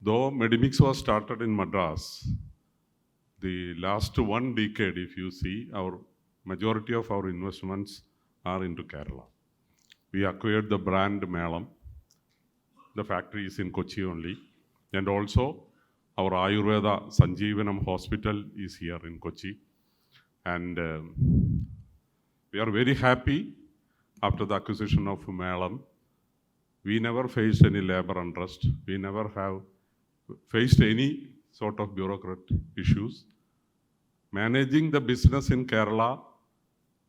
Though Medimix was started in Madras, the last 1 decade, if you see, our majority of our investments are into Kerala. We acquired the brand Melam. The factory is in Kochi only. And also, our Ayurveda Sanjeevanam Hospital is here in Kochi. And we are very happy after the acquisition of Melam. We never faced any labor unrest. We never have faced any sort of bureaucratic issues. Managing the business in Kerala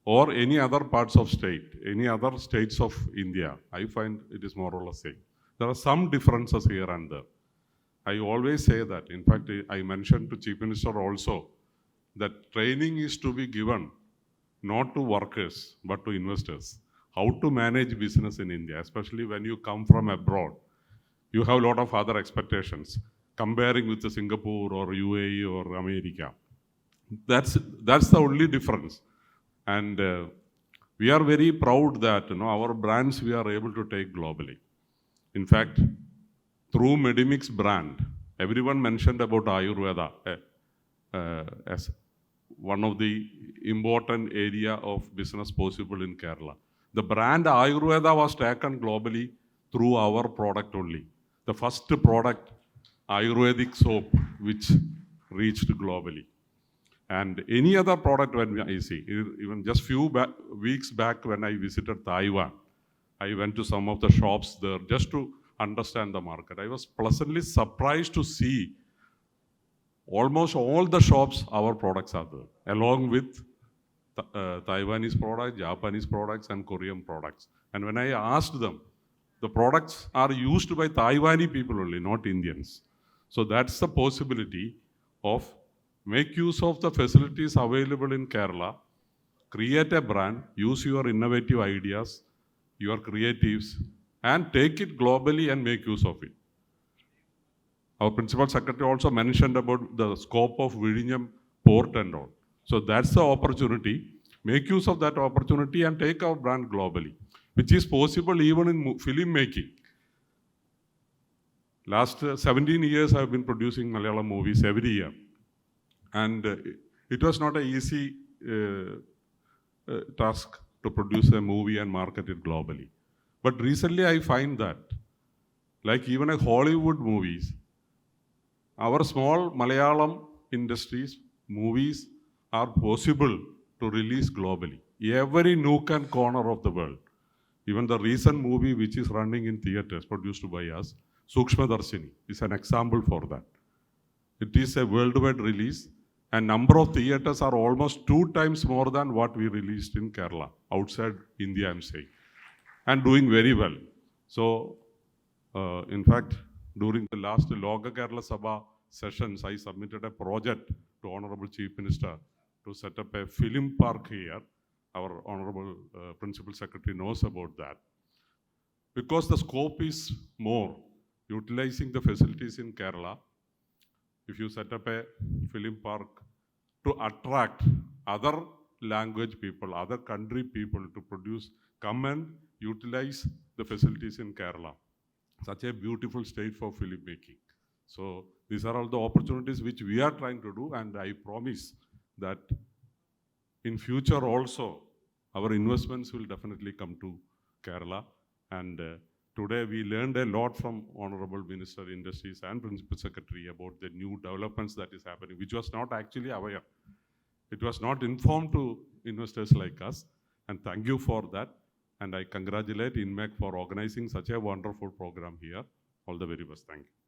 or any other parts of state, any other states of India, I find it is more or less same. There are some differences here and there. I always say that. In fact, I mentioned to Chief Minister also that training is to be given not to workers but to investors. How to manage business in India, especially when you come from abroad. You have a lot of other expectations comparing with the Singapore or UAE or America. That's the only difference. And we are very proud that our brands we are able to take globally. In fact, through Medimix brand, everyone mentioned about Ayurveda as one of the important area of business possible in Kerala. The brand Ayurveda was taken globally through our product only. The first product, Ayurvedic soap, which reached globally. And any other product when I see, even just few weeks back when I visited Taiwan, I went to some of the shops there just to understand the market. I was pleasantly surprised to see almost all the shops our products are there, along with Taiwanese products, Japanese products, and Korean products. And when I asked them, the products are used by Taiwanese people only, not Indians. So that's the possibility of make use of the facilities available in Kerala, create a brand, use your innovative ideas, your creatives, and take it globally and make use of it. Our Principal Secretary also mentioned about the scope of Vizhinjam port and all. So that's the opportunity. Make use of that opportunity and take our brand globally, which is possible even in film making. Last 17 years I have been producing Malayalam movies every year. And it was not an easy task to produce a movie and market it globally. But recently I find that, like even a Hollywood movies, our small Malayalam industries, movies are possible to release globally. Every nook and corner of the world. Even the recent movie which is running in theaters produced by us, Sukshma Darshini, is an example for that. It is a worldwide release and number of theaters are almost 2 times more than what we released in Kerala, outside India I'm saying, and doing very well. So, in fact, during the last Loka Kerala Sabha sessions, I submitted a project to Honorable Chief Minister to set up a film park here. Our Honorable Principal Secretary knows about that. Because the scope is more, utilizing the facilities in Kerala, if you set up a film park to attract other language people, other country people to produce, come and utilize the facilities in Kerala. Such a beautiful state for filmmaking. So these are all the opportunities which we are trying to do, and I promise that in future also our investments will definitely come to Kerala. And today we learned a lot from Honorable Minister Industries and Principal Secretary about the new developments that is happening, which was not actually aware. It was not informed to investors like us, and thank you for that. And I congratulate INMEC for organizing such a wonderful program here. All the very best. Thank you.